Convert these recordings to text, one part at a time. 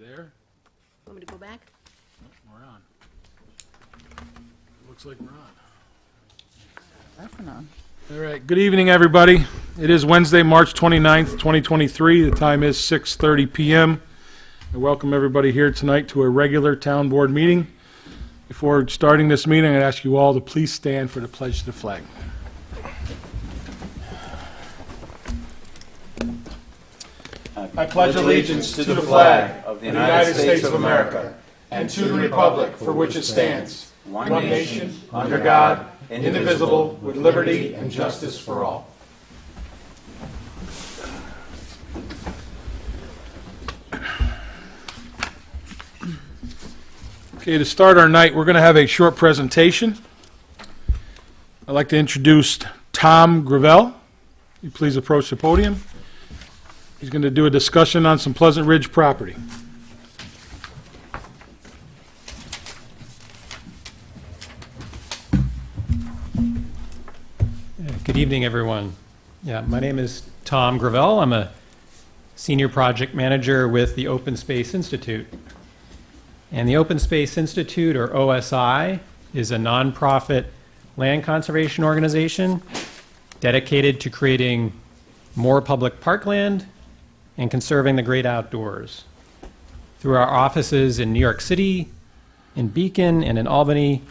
there? Want me to go back? We're on. Looks like we're on. Off and on. All right, good evening, everybody. It is Wednesday, March 29th, 2023. The time is 6:30 p.m. I welcome everybody here tonight to a regular town board meeting. Before starting this meeting, I'd ask you all to please stand for the pledge to the flag. I pledge allegiance to the flag of the United States of America and to the republic for which it stands, one nation, under God, indivisible, with liberty and justice for all. Okay, to start our night, we're going to have a short presentation. I'd like to introduce Tom Gravel. You please approach the podium. He's going to do a discussion on some Pleasant Ridge property. Good evening, everyone. My name is Tom Gravel. I'm a senior project manager with the Open Space Institute. And the Open Space Institute, or OSI, is a nonprofit land conservation organization dedicated to creating more public parkland and conserving the great outdoors. Through our offices in New York City, in Beacon, and in Albany,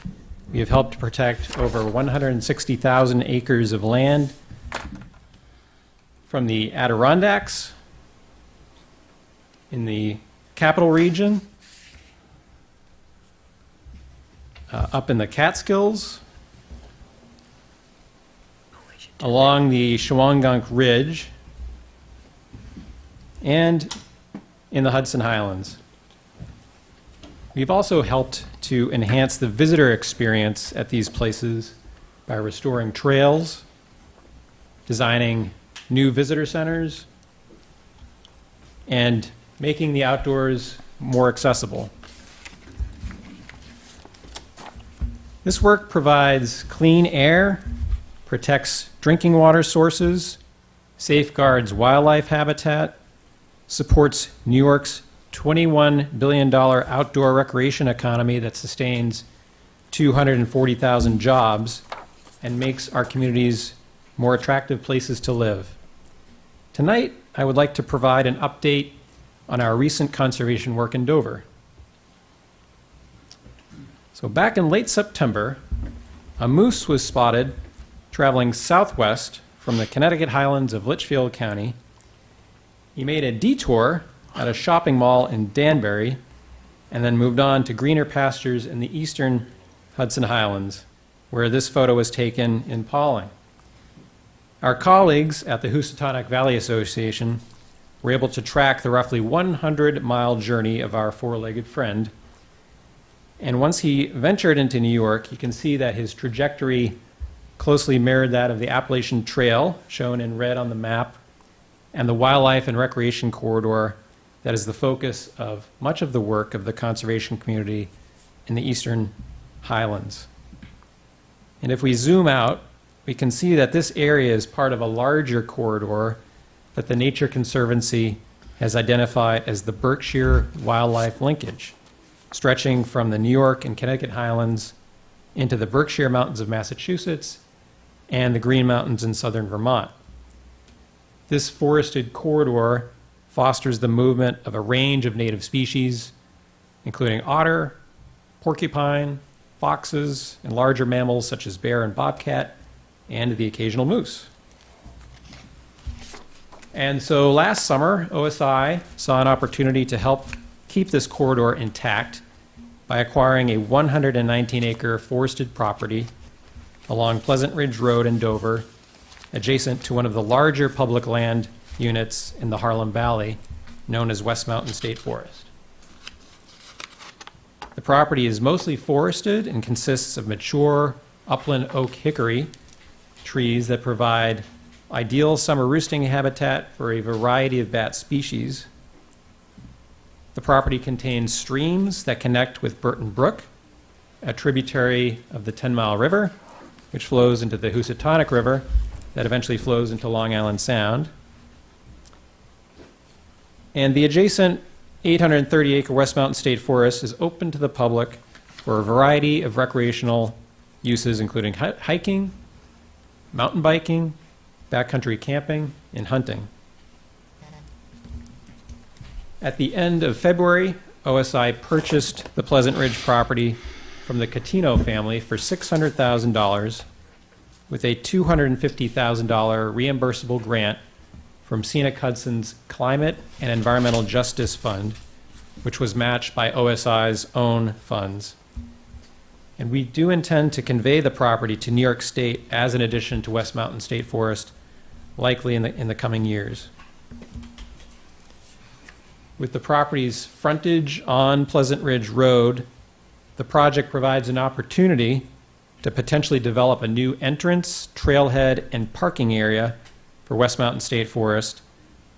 we have helped to protect over 160,000 acres of land from the Adirondacks in the Capital Region, up in the Catskills, along the Shawangunk Ridge, and in the Hudson Highlands. We've also helped to enhance the visitor experience at these places by restoring trails, designing new visitor centers, and making the outdoors more accessible. This work provides clean air, protects drinking water sources, safeguards wildlife habitat, supports New York's $21 billion outdoor recreation economy that sustains 240,000 jobs and makes our communities more attractive places to live. Tonight, I would like to provide an update on our recent conservation work in Dover. So back in late September, a moose was spotted traveling southwest from the Connecticut Highlands of Litchfield County. He made a detour at a shopping mall in Danbury and then moved on to greener pastures in the eastern Hudson Highlands, where this photo was taken in Pauling. Our colleagues at the Housatonic Valley Association were able to track the roughly 100-mile journey of our four-legged friend. And once he ventured into New York, you can see that his trajectory closely mirrored that of the Appalachian Trail, shown in red on the map, and the wildlife and recreation corridor that is the focus of much of the work of the conservation community in the eastern highlands. And if we zoom out, we can see that this area is part of a larger corridor that the Nature Conservancy has identified as the Berkshire Wildlife Linkage, stretching from the New York and Connecticut Highlands into the Berkshire Mountains of Massachusetts and the Green Mountains in southern Vermont. This forested corridor fosters the movement of a range of native species, including otter, porcupine, foxes, and larger mammals such as bear and bobcat, and the occasional moose. And so last summer, OSI saw an opportunity to help keep this corridor intact by acquiring a 119-acre forested property along Pleasant Ridge Road in Dover, adjacent to one of the larger public land units in the Harlem Valley, known as West Mountain State Forest. The property is mostly forested and consists of mature upland oak hickory trees that provide ideal summer roosting habitat for a variety of bat species. The property contains streams that connect with Burton Brook, a tributary of the 10 Mile River, which flows into the Housatonic River, that eventually flows into Long Island Sound. And the adjacent 830-acre West Mountain State Forest is open to the public for a variety of recreational uses, including hiking, mountain biking, backcountry camping, and hunting. At the end of February, OSI purchased the Pleasant Ridge property from the Catino family for $600,000 with a $250,000 reimbursable grant from Scenic Hudson's Climate and Environmental Justice Fund, which was matched by OSI's own funds. And we do intend to convey the property to New York State as an addition to West Mountain State Forest, likely in the coming years. With the property's frontage on Pleasant Ridge Road, the project provides an opportunity to potentially develop a new entrance, trailhead, and parking area for West Mountain State Forest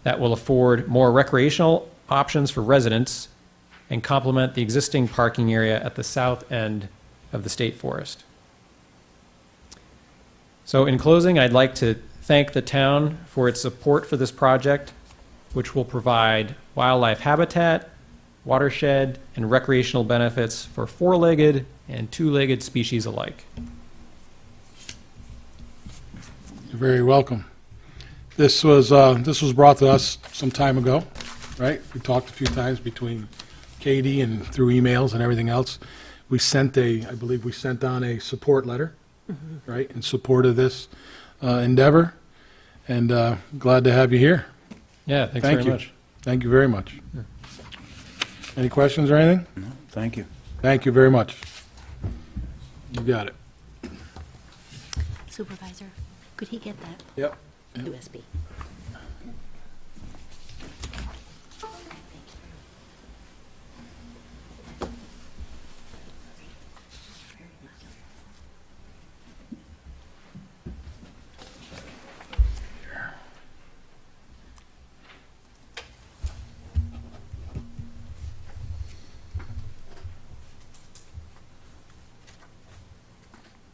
that will afford more recreational options for residents and complement the existing parking area at the south end of the state forest. So in closing, I'd like to thank the town for its support for this project, which will provide wildlife habitat, watershed, and recreational benefits for four-legged and two-legged species alike. You're very welcome. This was brought to us some time ago, right? We talked a few times between Katie and through emails and everything else. I believe we sent on a support letter, right, in support of this endeavor, and glad to have you here. Yeah, thanks Thank very you. much. Thank you very much. Any questions or anything? No, thank you. Thank you very much. You got it. Supervisor, could he get that Yep. USB?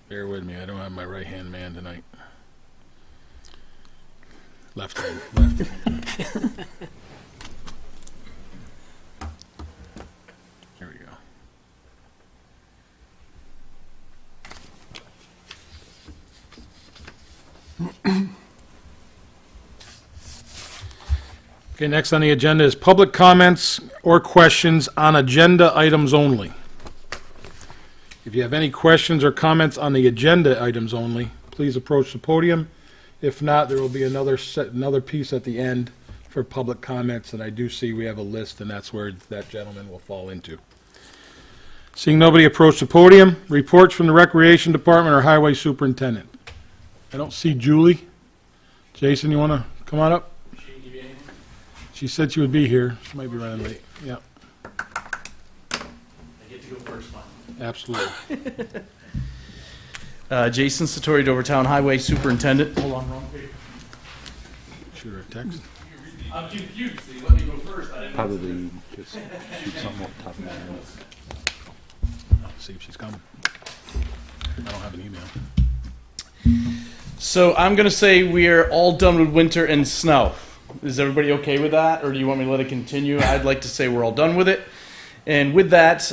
Bear with me, I don't have my right-hand man tonight. Left hand. Here we go. Okay, next on the agenda is public comments or questions on agenda items only. If you have any questions or comments on the agenda items only, please approach the podium. If not, there will be another piece at the end for public comments, and I do see we have a list, and that's where that gentleman will fall into. Seeing nobody approach the podium, reports from the Recreation Department or Highway Superintendent. I don't see Julie. Jason, you want to come on up? She said she would be here. She might be running late. Yeah. I get to go first, Mike. Absolutely. Jason Satori, Dovertown Highway Superintendent. Hold on, wrong page. Shoot her a text. I'm confused. So you let me go first. I didn't know. Probably just shoot something off the top of my head. See if she's coming. I don't have an email. So I'm going to say we are all done with winter and snow. Is everybody okay with that, or do you want me to let it continue? I'd like to say we're all done with it. And with that,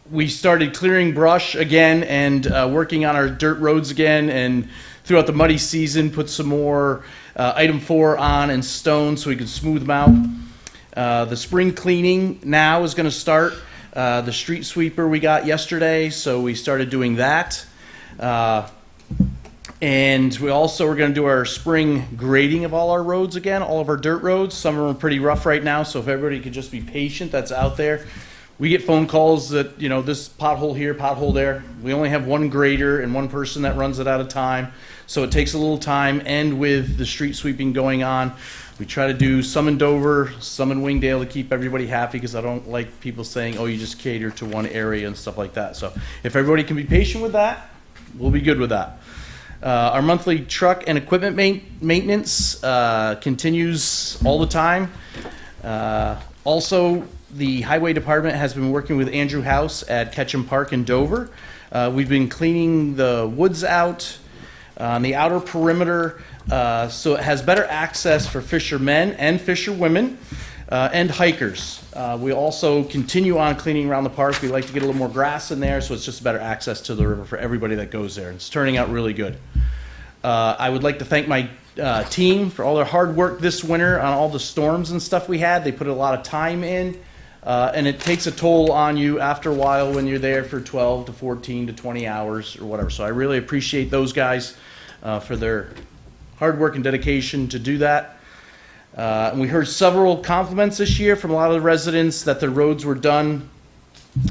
we started clearing brush again and working on our dirt roads again, and throughout the muddy season put some more item 4 on and stone so we can smooth them out. The spring cleaning now is going to start. The street sweeper we got yesterday, so we started doing that. And we also are going to do our spring grading of all our roads again, all of our dirt roads. Some of them are pretty rough right now, so if everybody could just be patient, that's out there. We get phone calls that, you know, this pothole here, pothole there. We only have one grader and one person that runs it at a time, so it takes a little time. And with the street sweeping going on, we try to do some in Dover, some in Wingdale to keep everybody happy, because I don't like people saying, oh, you just cater to one area and stuff like that. So if everybody can be patient with that, we'll be good with that. Our monthly truck and equipment maintenance continues all the time. Also, the highway department has been working with Andrew House at Ketchum Park in Dover. We've been cleaning the woods out, On the outer perimeter, so it has better access for fishermen and fisherwomen and hikers. We also continue on cleaning around the park. We like to get a little more grass in there, so it's just better access to the river for everybody that goes there. It's turning out really good. I would like to thank my team for all their hard work this winter on all the storms and stuff we had. They put a lot of time in, and it takes a toll on you after a while when you're there for 12 to 14 to 20 hours or whatever. So I really appreciate those guys for their hard work and dedication to do that. And we heard several compliments this year from a lot of the residents that their roads were done,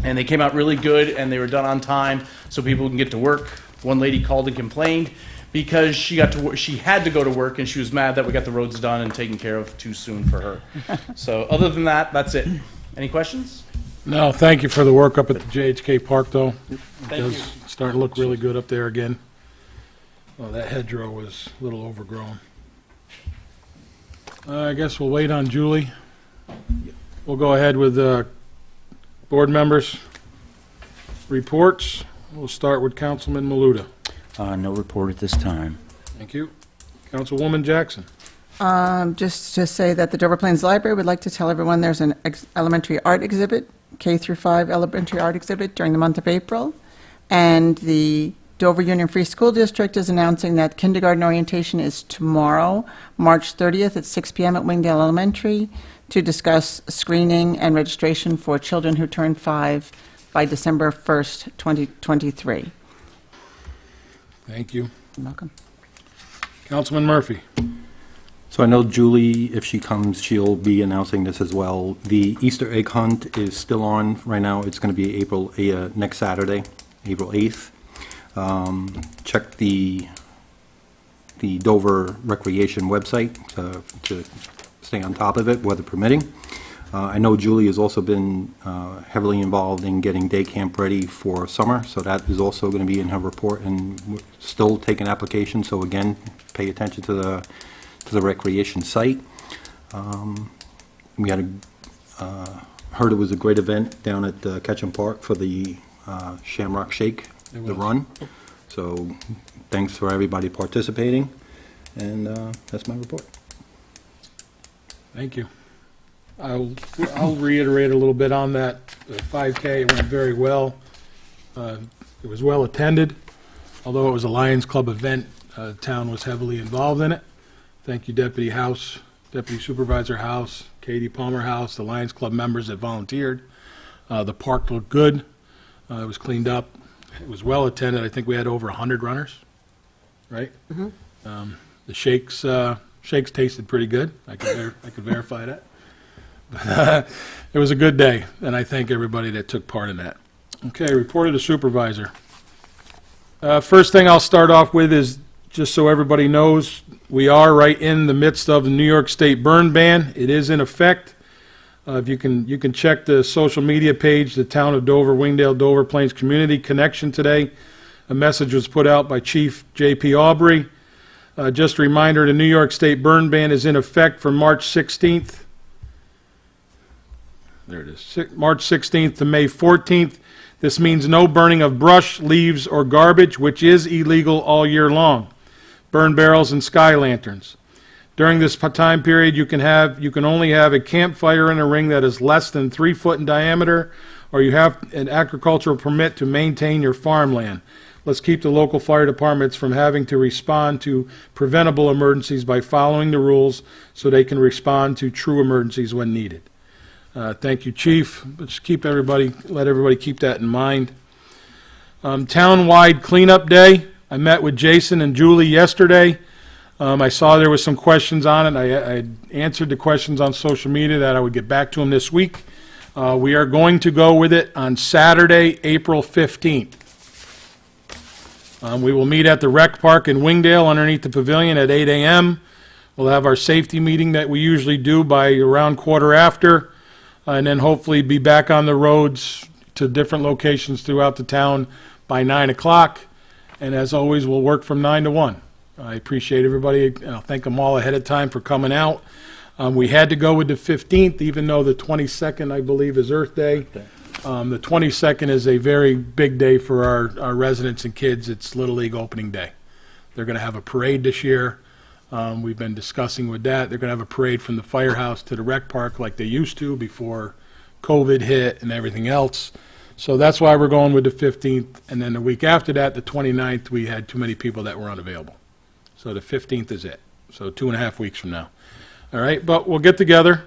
and they came out really good, and they were done on time, so people can get to work. One lady called and complained because she had to go to work, and she was mad that we got the roads done and taken care of too soon for her. So other than that, that's it. Any questions? No, thank you for the work up at the JHK Park, though. It Thank does you. start to look really good up there again. Well, that hedgerow was a little overgrown. I guess we'll wait on Julie. We'll go ahead with board members' reports. We'll start with Councilman Maluta. No report at this time. Thank you. Councilwoman Jackson. Just to say that the Dover Plains Library would like to tell everyone there's an elementary art exhibit, K through 5 elementary art exhibit during the month of April. And the Dover Union Free School District is announcing that kindergarten orientation is tomorrow, March 30th at 6 p.m. at Wingdale Elementary to discuss screening and registration for children who turn 5 by December 1st, 2023. Thank you. You're welcome. Councilman Murphy. So I know Julie, if she comes, she'll be announcing this as well. The Easter egg hunt is still on right now. It's going to be next Saturday, April 8th. Check the Dover Recreation website to stay on top of it, weather permitting. I know Julie has also been heavily involved in getting day camp ready for summer, so that is also going to be in her report, and we're still taking applications. So again, pay attention to the recreation site. We had heard it was a great event down at Ketchum Park for the Shamrock Shake, the run. So thanks for everybody participating, and that's my report. Thank you. I'll reiterate a little bit on that. The 5K went very well. It was well attended. Although it was a Lions Club event, the town was heavily involved in it. Thank you, Deputy Supervisor House, Katie Palmer House, the Lions Club members that volunteered. The park looked good. It was cleaned up. It was well attended. I think we had over 100 runners, right? Mm-hmm. The shakes tasted pretty good. I could verify that. But, it was a good day, and I thank everybody that took part in that. Okay, report of the supervisor. First thing I'll start off with is, just so everybody knows, we are right in the midst of the New York State burn ban. It is in effect. If you can check the social media page, the Town of Dover, Wingdale, Dover Plains Community Connection today. A message was put out by Chief J.P. Aubrey. Just a reminder, the New York State burn ban is in effect from March 16th. There it is. March 16th to May 14th. This means no burning of brush, leaves, or garbage, which is illegal all year long. Burn barrels and sky lanterns. During this time period, you can only have a campfire in a ring that is less than 3 foot in diameter, or you have an agricultural permit to maintain your farmland. Let's keep the local fire departments from having to respond to preventable emergencies by following the rules so they can respond to true emergencies when needed. Thank you, Chief. Let's let everybody keep that in mind. Town-wide cleanup day. I met with Jason and Julie yesterday. I saw there was some questions on it. I answered the questions on social media that I would get back to them this week. We are going to go with it on Saturday, April 15th. We will meet at the Rec Park in Wingdale underneath the pavilion at 8 a.m. We'll have our safety meeting that we usually do by around quarter after, and then hopefully be back on the roads to different locations throughout the town by 9 o'clock. And as always, we'll work from 9 to 1. I appreciate everybody. I'll thank them all ahead of time for coming out. We had to go with the 15th, even though the 22nd, I believe, is Earth Day. The 22nd is a very big day for our residents and kids. It's Little League opening day. They're going to have a parade this year. We've been discussing with that. They're going to have a parade from the firehouse to the rec park like they used to before COVID hit and everything else. So that's why we're going with the 15th. And then the week after that, the 29th, we had too many people that were unavailable. So the 15th is it. So 2.5 weeks from now. All right, but we'll get together.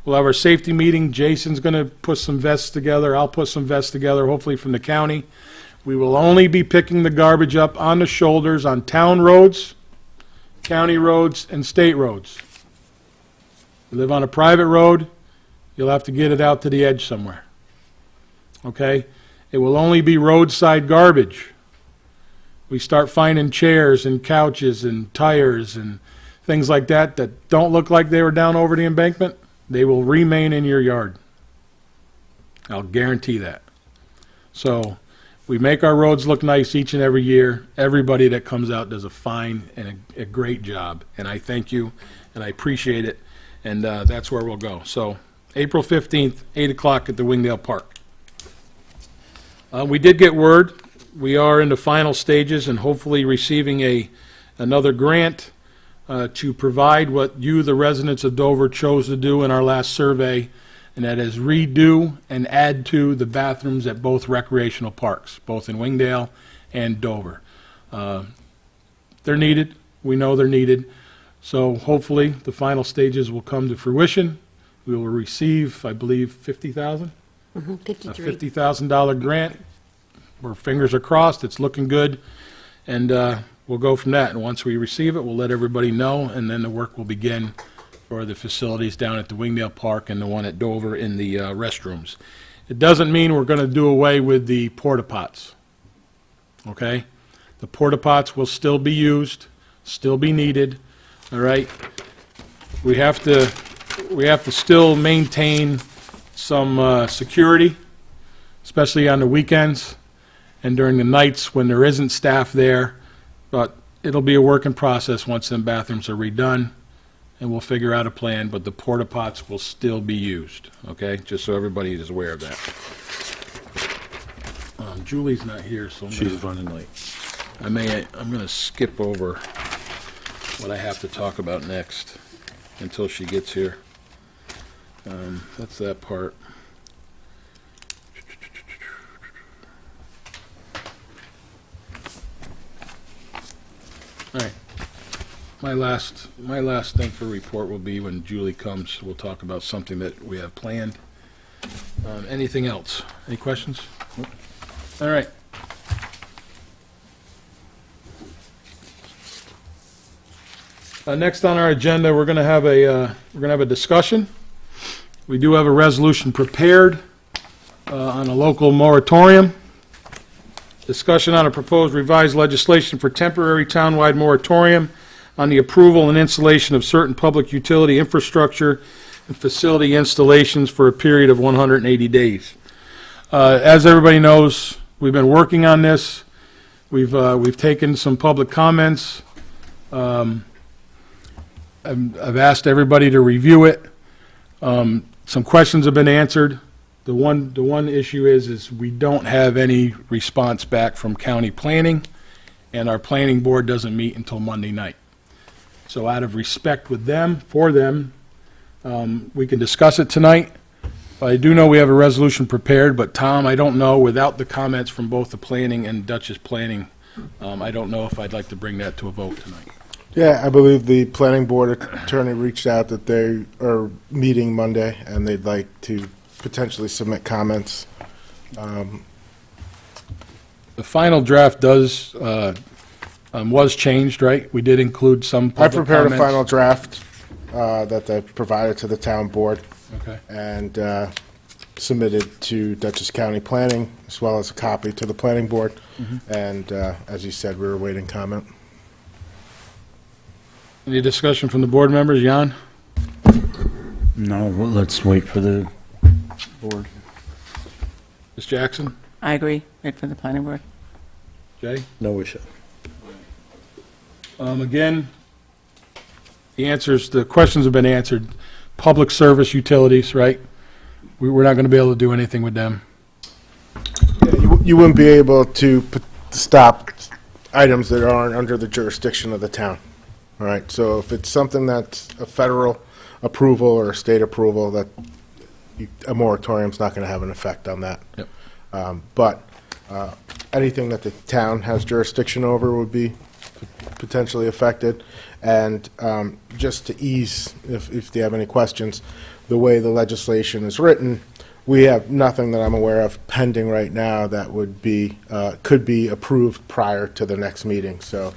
We'll have our safety meeting. Jason's going to put some vests together. I'll put some vests together, hopefully from the county. We will only be picking the garbage up on the shoulders on town roads, county roads, and state roads. You live on a private road, you'll have to get it out to the edge somewhere. Okay? It will only be roadside garbage. We start finding chairs and couches and tires and things like that that don't look like they were down over the embankment, they will remain in your yard. I'll guarantee that. So we make our roads look nice each and every year. Everybody that comes out does a fine and a great job, and I thank you, and I appreciate it, and that's where we'll go. So April 15th, 8 o'clock at the Wingdale Park. We did get word. We are in the final stages and hopefully receiving another grant to provide what you, the residents of Dover, chose to do in our last survey, and that is redo and add to the bathrooms at both recreational parks, both in Wingdale and Dover. They're needed. We know they're needed. So hopefully the final stages will come to fruition. We will receive, I believe, $50,000? A 53. $50,000 grant. Our fingers are crossed. It's looking good. And we'll go from that. And once we receive it, we'll let everybody know, and then the work will begin for the facilities down at the Wingdale Park and the one at Dover in the restrooms. It doesn't mean we're going to do away with the porta pots. Okay? The porta pots will still be used, still be needed. All right? We have to still maintain some security, especially on the weekends and during the nights when there isn't staff there. But it'll be a working process once them bathrooms are redone, and we'll figure out a plan, but the porta pots will still be used, okay? Just so everybody is aware of that. Julie's not here, so She's running late. I'm going to skip over what I have to talk about next until she gets here. That's that part. All right. My last thing for report will be when Julie comes. We'll talk about something that we have planned. Anything else? Any questions? Nope. All right. Next on our agenda, we're going to have a discussion. We do have a resolution prepared on a local moratorium. Discussion on a proposed revised legislation for temporary townwide moratorium on the approval and installation of certain public utility infrastructure and facility installations for a period of 180 days. As everybody knows, we've been working on this. We've taken some public comments. I've asked everybody to review it. Some questions have been answered. The one issue is we don't have any response back from county planning, and our planning board doesn't meet until Monday night. So out of respect with them, we can discuss it tonight. I do know we have a resolution prepared, but Tom, I don't know, without the comments from both the planning and Dutchess Planning, I don't know if I'd like to bring that to a vote tonight. Yeah, I believe the planning board attorney reached out that they are meeting Monday, and they'd like to potentially submit comments. The final draft was changed, right? We did include some I public prepared comments. a final draft that they provided to the town board Okay. and submitted to Dutchess County Planning, as well as a copy to the planning board. And as you said, we were awaiting comment. Any discussion from the board members? Jan? No, well, let's wait for the board. Ms. Jackson? I agree. Wait for the planning board. Jay? No issue. Again, the questions have been answered. Public service utilities, right? We're not going to be able to do anything with them. You wouldn't be able to stop items that aren't under the jurisdiction of the town. All right, so if it's something that's a federal approval or a state approval, that a moratorium's not going to have an effect on that. Yep. But anything that the town has jurisdiction over would be potentially affected. And just to ease, if you have any questions, the way the legislation is written, we have nothing that I'm aware of pending right now that would be, could be approved prior to the next meeting. So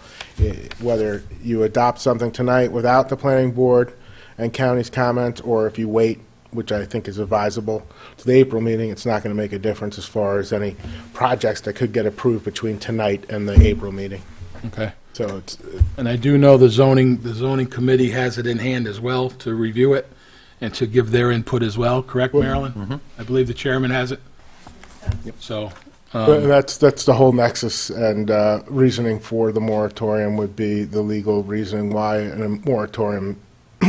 whether you adopt something tonight without the planning board and county's comment, or if you wait, which I think is advisable, to the April meeting, it's not going to make a difference as far as any projects that could get approved between tonight and the April meeting. Okay. So it's, And I do know the zoning committee has it in hand as well to review it and to give their input as well, correct, Marilyn? I believe the chairman has it. So, that's the whole nexus, and reasoning for the moratorium would be the legal reasoning why a moratorium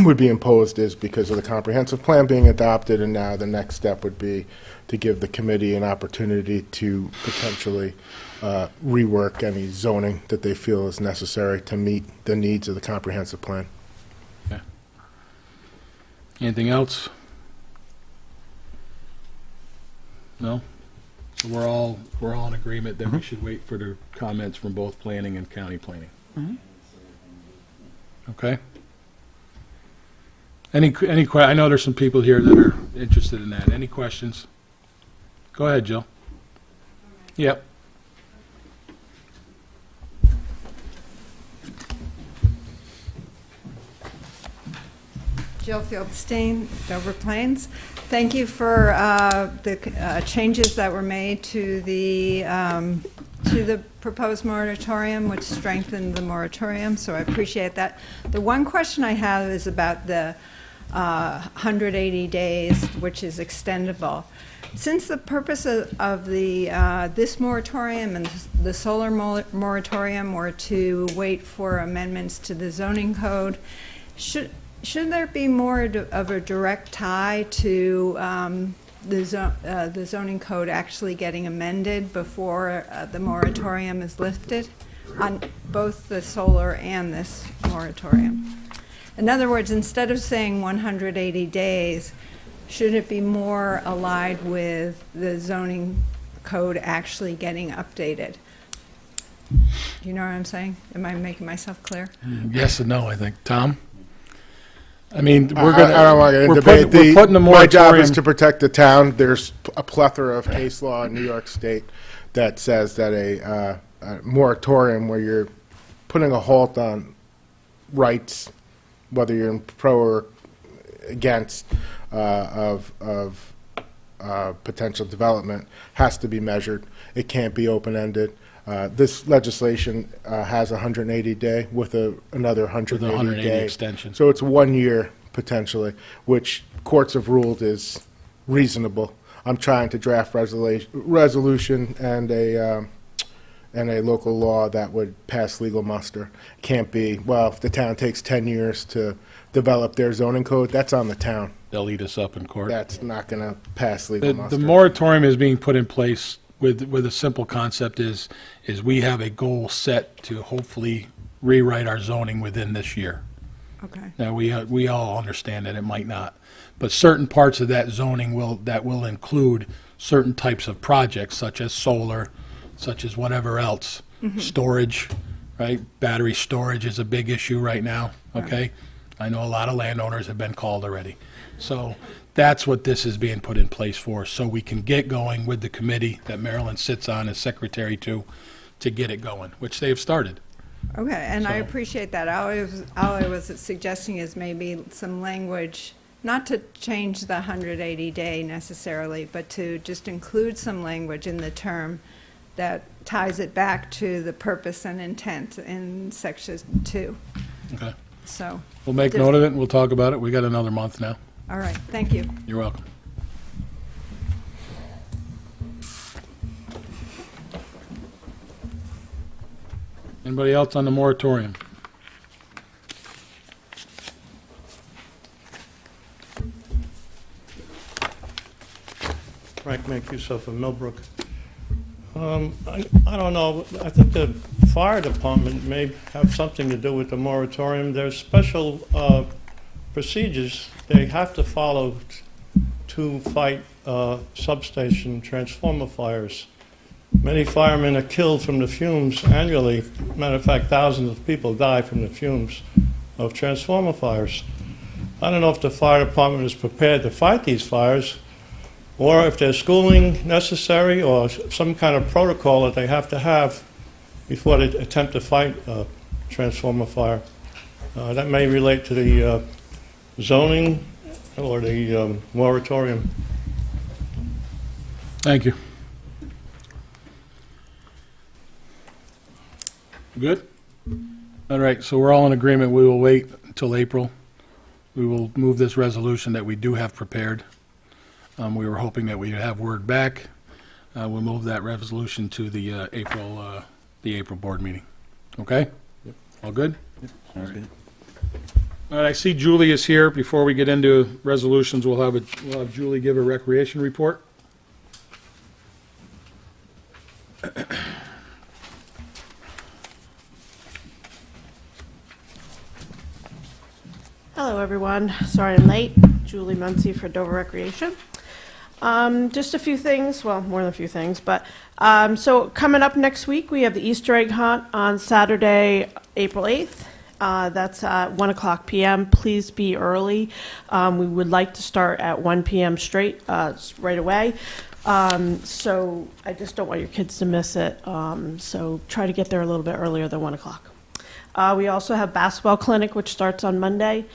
would be imposed is because of the comprehensive plan being adopted, and now the next step would be to give the committee an opportunity to potentially rework any zoning that they feel is necessary to meet the needs of the comprehensive plan. anything else? No? So we're all in agreement that we should wait for the comments from both planning and county planning? Okay? I know there's some people here that are interested in that. Any questions? Go ahead, Jill. Yep. Jill Fieldstein, Dover Plains. Thank you for the changes that were made to the proposed moratorium, which strengthened the moratorium, so I appreciate that. The one question I have is about the 180 days, which is extendable. Since the purpose of the this moratorium and the solar moratorium were to wait for amendments to the zoning code, should there be more of a direct tie to the zoning code actually getting amended before the moratorium is lifted on both the solar and this moratorium? In other words, instead of saying 180 days, should it be more allied with the zoning code actually getting updated? Do you know what I'm saying? Am I making myself clear? Yes and no, I think. Tom? I mean, I don't want to debate. We're putting the My job is moratorium. to protect the town. There's a plethora of case law in New York State that says that a moratorium where you're putting a halt on rights, whether you're in pro or against of potential development, has to be measured. It can't be open-ended. This legislation has a 180-day with another 180-day 180 extension. So it's 1 year potentially, which courts have ruled is reasonable. I'm trying to draft resolution and a local law that would pass legal muster. Can't be, well, if the town takes 10 years to develop their zoning code, that's on the town. They'll eat us up in court. That's not going to pass legal muster. The moratorium is being put in place with a simple concept is we have a goal set to hopefully rewrite our zoning within this year. Okay. Now, we all understand that it might not, but certain parts of that zoning will include certain types of projects such as solar, such as whatever else, storage, right? Battery storage is a big issue right now, okay? I know a lot of landowners have been called already. So that's what this is being put in place for, so we can get going with the committee that Marilyn sits on as secretary to get it going, which they've started. Okay, and I So- appreciate that. All I was suggesting is maybe some language, not to change the 180-day necessarily, but to just include some language in the term that ties it back to the purpose and intent in Section 2. Okay. So, We'll make note of it, and we'll talk about it. We got another month now. all right, thank you. You're welcome. Anybody else on the moratorium? Frank Mancuso from Millbrook. I don't know. I think the fire department may have something to do with the moratorium. There's special procedures they have to follow to fight substation transformer fires. Many firemen are killed from the fumes annually. Matter of fact, thousands of people die from the fumes of transformer fires. I don't know if the fire department is prepared to fight these fires, or if there's schooling necessary or some kind of protocol that they have to have before they attempt to fight a transformer fire. That may relate to the zoning or the moratorium. Thank you. Good? All right, so we're all in agreement. We will wait until April. We will move this resolution that we do have prepared. We were hoping that we'd have word back. We'll move that resolution to the April board meeting. Okay? Yep. All good? Sounds good. All right, I see Julie is here. Before we get into resolutions, we'll have Julie give a recreation report. Hello, everyone. Sorry I'm late. Julie Muncy for Dover Recreation. Just a few things, well, more than a few things, but so coming up next week, we have the Easter egg hunt on Saturday, April 8th. That's at 1 o'clock p.m. Please be early. We would like to start at 1 p.m. straight, right away. So I just don't want your kids to miss it. So try to get there a little bit earlier than 1 o'clock. We also have basketball clinic, which starts on Monday.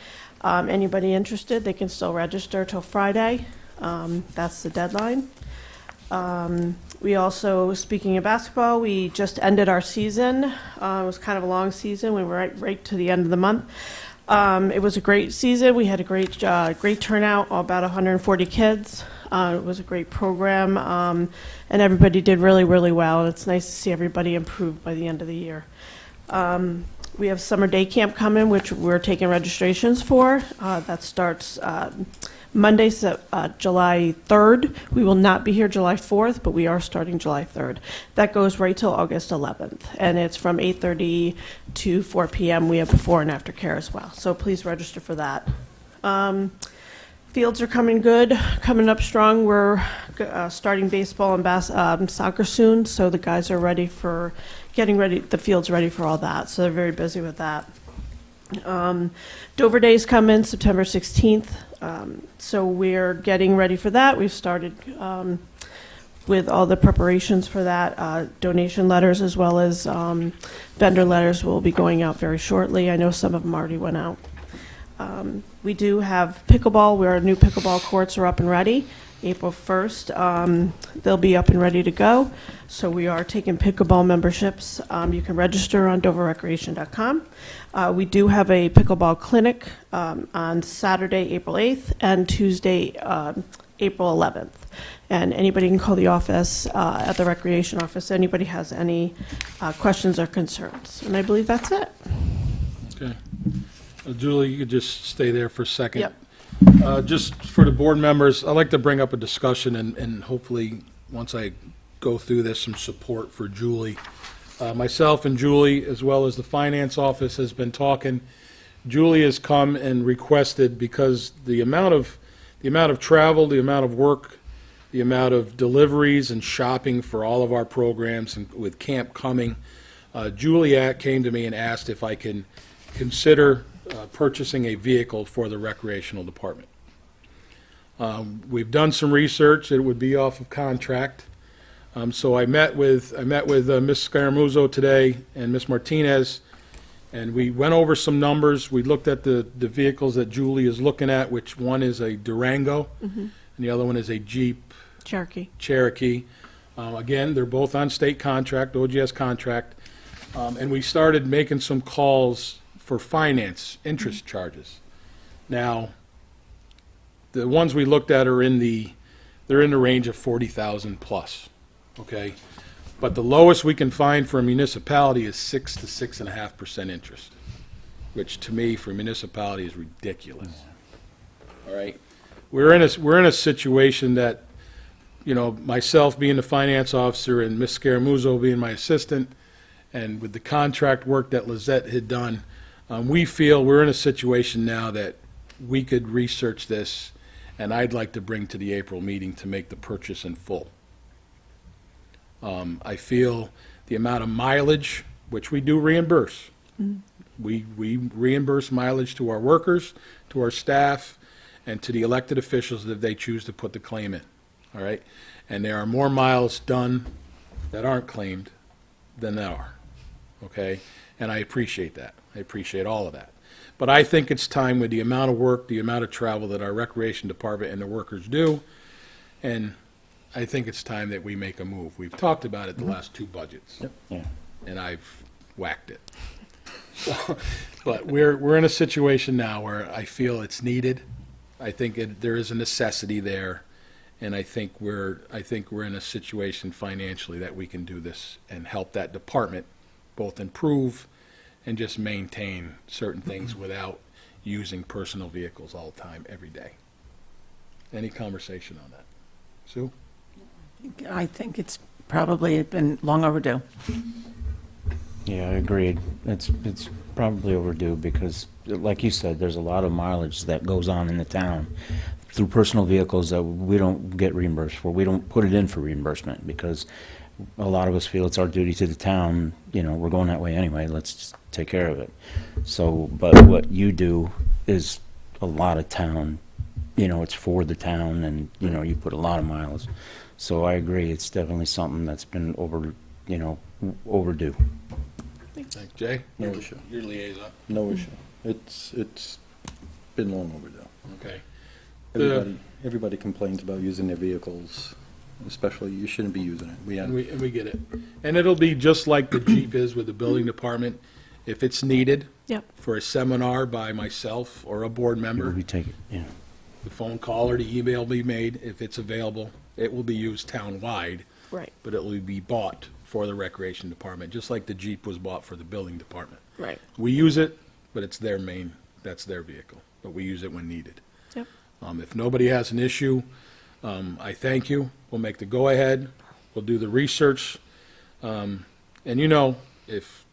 Anybody interested, they can still register till Friday. That's the deadline. We also, speaking of basketball, we just ended our season. It was kind of a long season. We were right to the end of the month. It was a great season. We had a great turnout, about 140 kids. It was a great program, and everybody did really, really well. And it's nice to see everybody improve by the end of the year. We have summer day camp coming, which we're taking registrations for. That starts Monday, July 3rd. We will not be here July 4th, but we are starting July 3rd. That goes right till August 11th, and it's from 8:30 to 4 p.m. We have before and after care as well, so please register for that. Fields are coming up strong. We're starting baseball and soccer soon, so the guys are getting ready, the field's ready for all that, so they're very busy with that. Dover Days come in September 16th, so we're getting ready for that. We've started with all the preparations for that. Donation letters as well as vendor letters will be going out very shortly. I know some of them already went out. We do have pickleball, where our new pickleball courts are up and ready. April 1st, they'll be up and ready to go. So we are taking pickleball memberships. You can register on doverrecreation.com. We do have a pickleball clinic on Saturday, April 8th, and Tuesday, April 11th. And anybody can call the office, at the recreation office. Anybody has any questions or concerns. And I believe that's it. Okay. Julie, you could just stay there for a second. Yep. Just for the board members, I'd like to bring up a discussion and hopefully, once I go through this, some support for Julie. Myself and Julie, as well as the finance office, has been talking. Julie has come and requested, because the amount of travel, the amount of work, the amount of deliveries and shopping for all of our programs, and with camp coming, Julie came to me and asked if I can consider purchasing a vehicle for the recreational department. We've done some research. It would be off of contract. So I met with Ms. Scaramuzzo today and Ms. Martinez, and we went over some numbers. We looked at the vehicles that Julie is looking at, which one is a Durango, and the other one is a Jeep Cherokee. Again, they're both on state contract, OGS contract, and we started making some calls for finance interest charges. Now, the ones we looked at are in the range of 40,000 plus, okay? But the lowest we can find for a municipality is 6 to 6.5% interest, which to me, for a municipality, is ridiculous. All right, we're in a situation that you know, myself being the finance officer and Ms. Scaramuzzo being my assistant, and with the contract work that Lizette had done, we feel we're in a situation now that we could research this, and I'd like to bring to the April meeting to make the purchase in full. I feel the amount of mileage, which we do reimburse. We reimburse mileage to our workers, to our staff, and to the elected officials if they choose to put the claim in, all right? And there are more miles done that aren't claimed than there are, okay? And I appreciate that. I appreciate all of that. But I think it's time with the amount of work, the amount of travel that our recreation department and the workers do, and I think it's time that we make a move. We've talked about it the last two budgets, Yeah. and I've whacked it. So, but we're in a situation now where I feel it's needed. I think there is a necessity there, and I think we're in a situation financially that we can do this and help that department both improve and just maintain certain things without using personal vehicles all the time, every day. Any conversation on that? Sue? I think it's probably been long overdue. Yeah, I agreed. It's probably overdue because, like you said, there's a lot of mileage that goes on in the town through personal vehicles that we don't get reimbursed for. We don't put it in for reimbursement because a lot of us feel it's our duty to the town. You know, we're going that way anyway. Let's just take care of it. So, but what you do is a lot of town. You know, it's for the town, and you know, you put a lot of miles. So I agree. It's definitely something that's been overdue. Thanks, Jay? No issue. Your liaison. No issue. It's been long overdue. Okay. Everybody complains about using their vehicles, especially you shouldn't be using it. And we get it. And it'll be just like the Jeep is with the building department. If it's needed Yep. for a seminar by myself or a board member, We take it, yeah. the phone call or the email will be made. If it's available, it will be used town-wide, Right, but it will be bought for the recreation department, just like the Jeep was bought for the building department. right. We use it, but it's that's their vehicle, but we use it when needed. Yep. If nobody has an issue, I thank you. We'll make the go-ahead. We'll do the research. And you know, if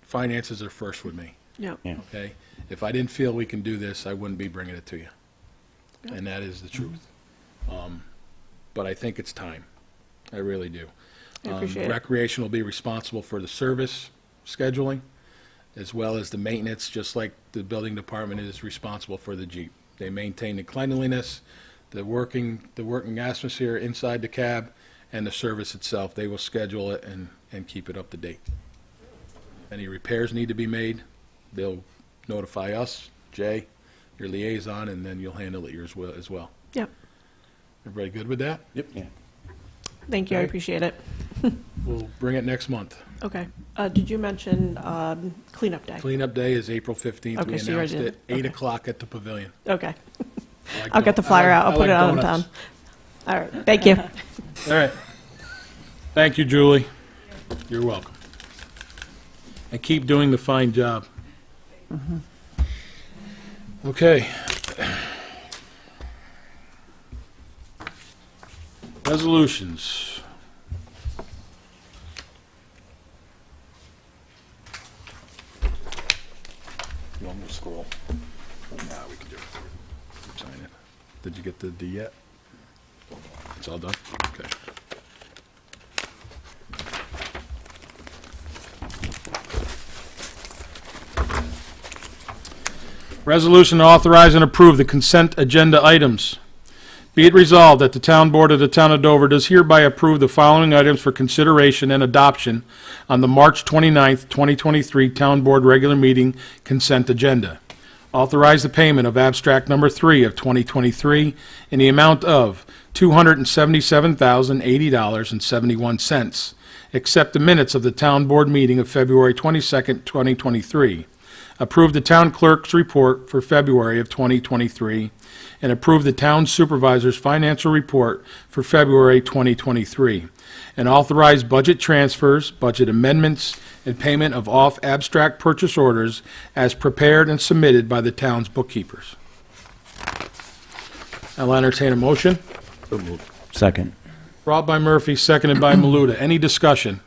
finances are first with me, Yep. Yeah. okay? If I didn't feel we can do this, I wouldn't be bringing it to you. And that is the truth. But I think it's time. I really do. I appreciate it. Recreation will be responsible for the service scheduling, as well as the maintenance, just like the building department is responsible for the Jeep. They maintain the cleanliness, the working atmosphere inside the cab, and the service itself. They will schedule it and keep it up to date. Any repairs need to be made, they'll notify us, Jay, your liaison, and then you'll handle it as well. Yep. Everybody good with that? Yep. Yeah. Thank you, I Okay. appreciate it. We'll bring it next month. Okay. Did you mention cleanup day? Cleanup day is April 15th. We Okay, so you already announced did it, it. 8 Okay. o'clock at the pavilion. Okay. I like I'll get the don- flyer I out. like- I'll put it I out like in town. donuts. All right, thank you. All right. Thank you, Julie. You're welcome. And keep doing the fine job. Okay. Resolutions. You want me to scroll? Nah, we can do it. Sign it. Did you get the D yet? It's all done? Okay. Resolution to authorize and approve the consent agenda items. Be it resolved that the Town Board of the Town of Dover does hereby approve the following items for consideration and adoption on the March 29th, 2023 Town Board regular meeting consent agenda. Authorize the payment of abstract number 3 of 2023 in the amount of $277,080.71. Accept the minutes of the Town Board meeting of February 22nd, 2023. Approve the town clerk's report for February of 2023, and approve the town supervisor's financial report for February 2023, and authorize budget transfers, budget amendments, and payment of off-abstract purchase orders as prepared and submitted by the town's bookkeepers. I'll entertain a motion. So moved. Second. Brought by Murphy, seconded by Maluta. Any discussion?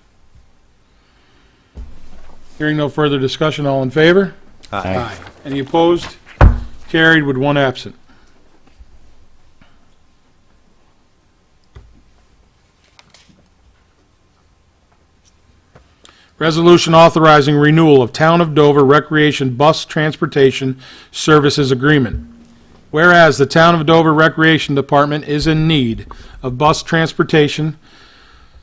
Hearing no further discussion, all in favor? Aye. Any opposed? Carried with one absent. Resolution authorizing renewal of Town of Dover Recreation Bus Transportation Services Agreement. Whereas the Town of Dover Recreation Department is in need of bus transportation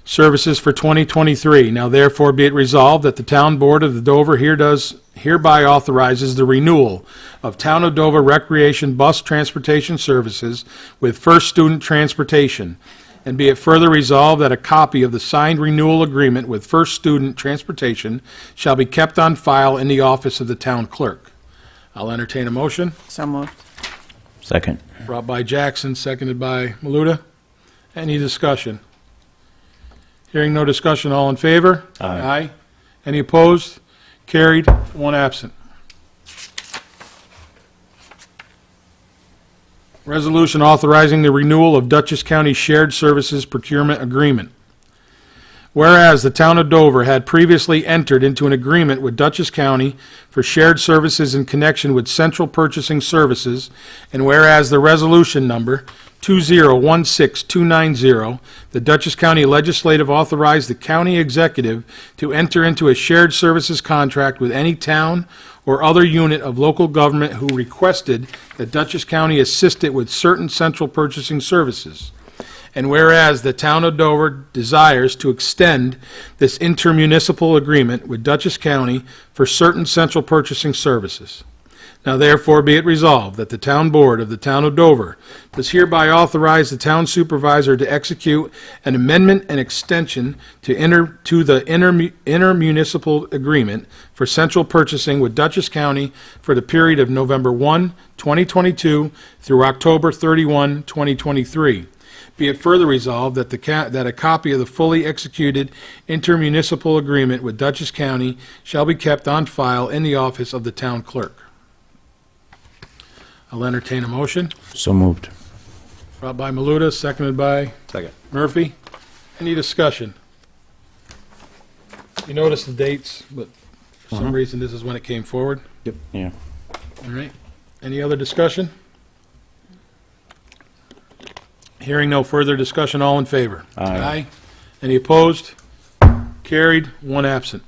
services for 2023. Now therefore be it resolved that the Town Board of the Dover hereby authorizes the renewal of Town of Dover Recreation Bus Transportation Services with First Student Transportation. And be it further resolved that a copy of the signed renewal agreement with First Student Transportation shall be kept on file in the office of the town clerk. I'll entertain a motion. So moved. Second. Brought by Jackson, seconded by Maluta. Any discussion? Hearing no discussion, all in favor? Aye. Any opposed? Carried, one absent. Resolution authorizing the renewal of Dutchess County Shared Services Procurement Agreement. Whereas the Town of Dover had previously entered into an agreement with Dutchess County for shared services in connection with Central Purchasing Services, and whereas the resolution number 2016290, the Dutchess County Legislative authorized the county executive to enter into a shared services contract with any town or other unit of local government who requested that Dutchess County assist it with certain central purchasing services. And whereas the Town of Dover desires to extend this intermunicipal agreement with Dutchess County for certain central purchasing services. Now therefore be it resolved that the Town Board of the Town of Dover does hereby authorize the Town Supervisor to execute an amendment and extension to the intermunicipal agreement for central purchasing with Dutchess County for the period of November 1, 2022 through October 31, 2023. Be it further resolved that that a copy of the fully executed intermunicipal agreement with Dutchess County shall be kept on file in the office of the town clerk. I'll entertain a motion. So moved. Brought by Maluta, seconded by Second. Murphy. Any discussion? You notice the dates, but for some reason this is when it came forward. Yeah. All right. Any other discussion? Hearing no further discussion, all in favor? Aye. Any opposed? Carried, one absent.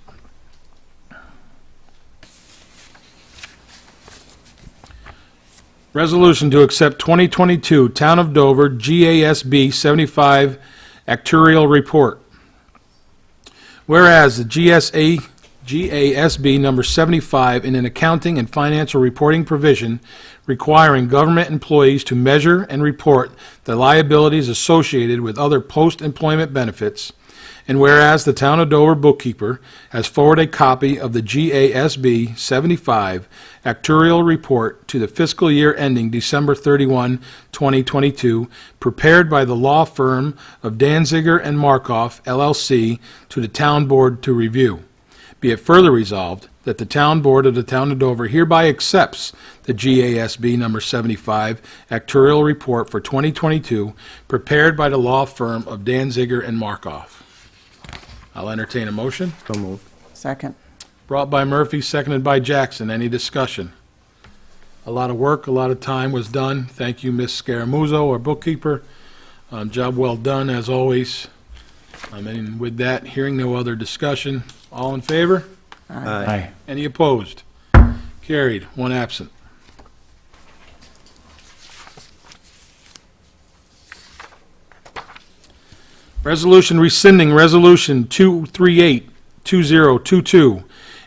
Resolution to accept 2022 Town of Dover GASB 75 Actuarial Report. Whereas the GASB number 75 in an accounting and financial reporting provision requiring government employees to measure and report the liabilities associated with other post-employment benefits, and whereas the Town of Dover bookkeeper has forwarded a copy of the GASB 75 actuarial report to the fiscal year ending December 31, 2022, prepared by the law firm of Danziger and Markoff, LLC, to the Town Board to review. Be it further resolved that the Town Board of the Town of Dover hereby accepts the GASB number 75 actuarial report for 2022 prepared by the law firm of Danziger and Markoff. I'll entertain a motion. So moved. Second. Brought by Murphy, seconded by Jackson. Any discussion? A lot of work, a lot of time was done. Thank you, Ms. Scaramuzzo, our bookkeeper. Job well done, as always. And with that, hearing no other discussion, all in favor? Aye. Any opposed? Carried, one absent. Resolution rescinding Resolution 238-2022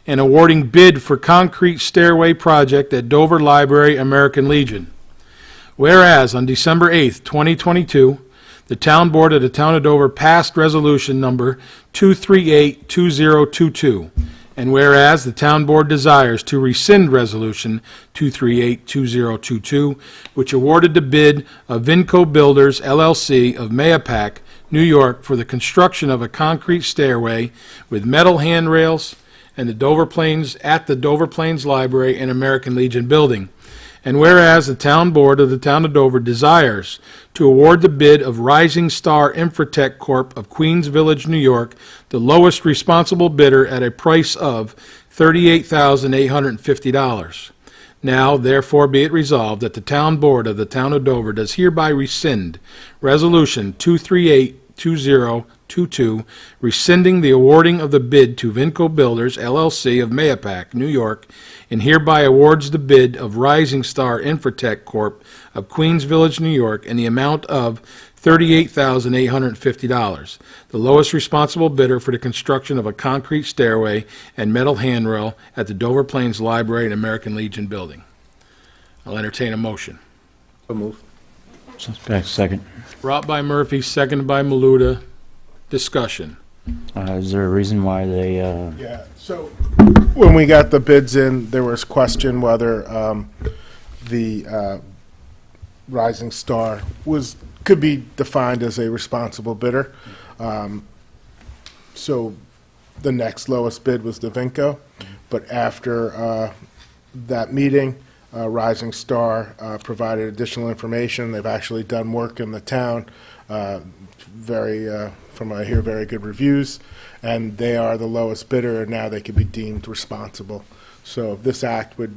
and awarding bid for concrete stairway project at Dover Library, American Legion. Whereas on December 8th, 2022, the Town Board of the Town of Dover passed Resolution number 238-2022, and whereas the Town Board desires to rescind Resolution 238-2022, which awarded the bid of Vinco Builders, LLC of Mayapack, New York, for the construction of a concrete stairway with metal handrails and the Dover Plains Library and American Legion building. And whereas the Town Board of the Town of Dover desires to award the bid of Rising Star Infratech Corp. of Queens Village, New York, the lowest responsible bidder at a price of $38,850. Now, therefore, be it resolved that the Town Board of the Town of Dover does hereby rescind Resolution 238-2022, rescinding the awarding of the bid to Vinco Builders, LLC of Mayapack, New York, and hereby awards the bid of Rising Star Infratech Corp. of Queens Village, New York, in the amount of $38,850, the lowest responsible bidder for the construction of a concrete stairway and metal handrail at the Dover Plains Library and American Legion Building. I'll entertain a motion. So moved. Okay, second. Brought by Murphy, seconded by Maluta. Discussion. Is there a reason why they, Yeah, so when we got the bids in, there was question whether the Rising Star could be defined as a responsible bidder. So the next lowest bid was the Vinco, but after that meeting, Rising Star provided additional information. They've actually done work in the town, from I hear, very good reviews, and they are the lowest bidder, and now they can be deemed responsible. So this act would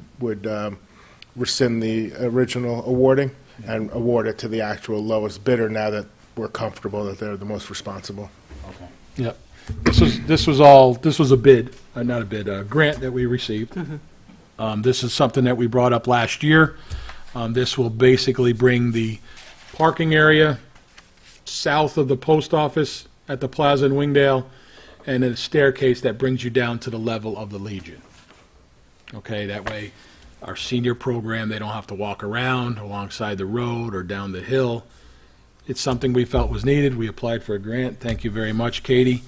rescind the original awarding and award it to the actual lowest bidder now that we're comfortable that they're the most responsible. Yep. This was a bid, not a bid, a grant that we received. This is something that we brought up last year. This will basically bring the parking area south of the post office at the plaza in Wingdale, and a staircase that brings you down to the level of the Legion. Okay, that way our senior program, they don't have to walk around alongside the road or down the hill. It's something we felt was needed. We applied for a grant. Thank you very much, Katie,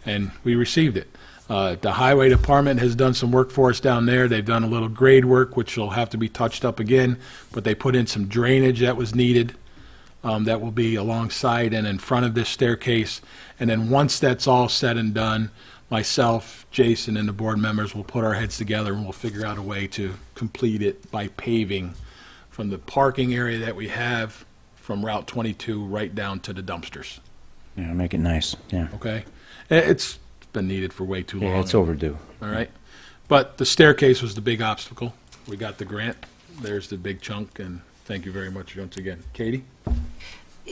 and we received it. The highway department has done some work for us down there. They've done a little grade work, which will have to be touched up again, but they put in some drainage that was needed. That will be alongside and in front of this staircase. And then once that's all said and done, myself, Jason, and the board members will put our heads together and we'll figure out a way to complete it by paving from the parking area that we have from Route 22 right down to the dumpsters, yeah, make it nice, yeah. okay? It's been needed for way too long. Yeah, it's overdue. All right? But the staircase was the big obstacle. We got the grant. There's the big chunk, and thank you very much once again. Katie?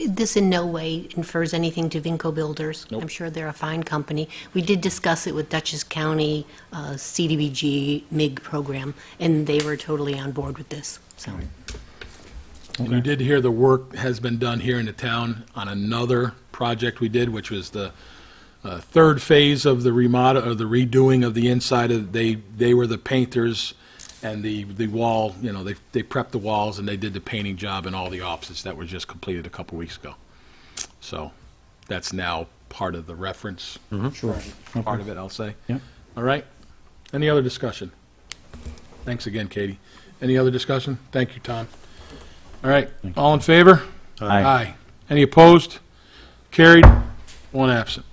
This in no way infers anything to Vinco Builders. Nope. I'm sure they're a fine company. We did discuss it with Dutchess County, CDBG, MIG program, and they were totally on board with this, so. And you did hear the work has been done here in the town on another project we did, which was the third phase of the remodel, or the redoing of the inside of, they were the painters, and the wall, you know, they prepped the walls and they did the painting job in all the offices that were just completed a couple weeks ago. So that's now part of the reference. Sure. Part of it, I'll say. Yep. All right? Any other discussion? Thanks again, Katie. Any other discussion? Thank you, Tom. All right, all in favor? Aye. Any opposed? Carried. One absent.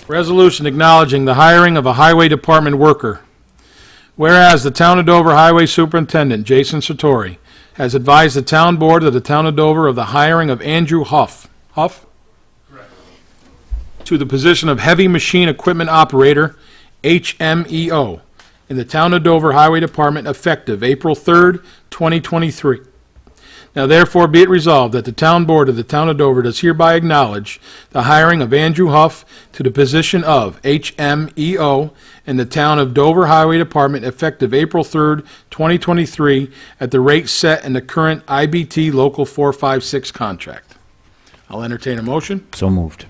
Resolution acknowledging the hiring of a Highway Department worker. Whereas the Town of Dover Highway Superintendent, Jason Sartori, has advised the Town Board of the Town of Dover of the hiring of Andrew Huff. Huff? Correct. To the position of Heavy Machine Equipment Operator, HMEO, in the Town of Dover Highway Department effective April 3rd, 2023. Now therefore be it resolved that the Town Board of the Town of Dover does hereby acknowledge the hiring of Andrew Huff to the position of HMEO in the Town of Dover Highway Department effective April 3rd, 2023 at the rate set in the current IBT Local 456 contract. I'll entertain a motion. So moved.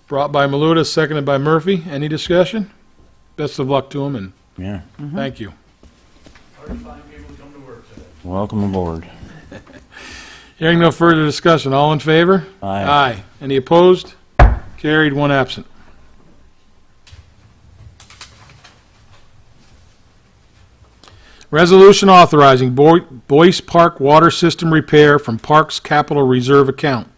Brought by Maluta, seconded by Murphy. Any discussion? Best of luck to him, and Yeah. thank you. Welcome aboard. Hearing no further discussion, all in favor? Aye. Any opposed? Carried, one absent. Resolution authorizing Boyce Park water system repair from Parks Capital Reserve account.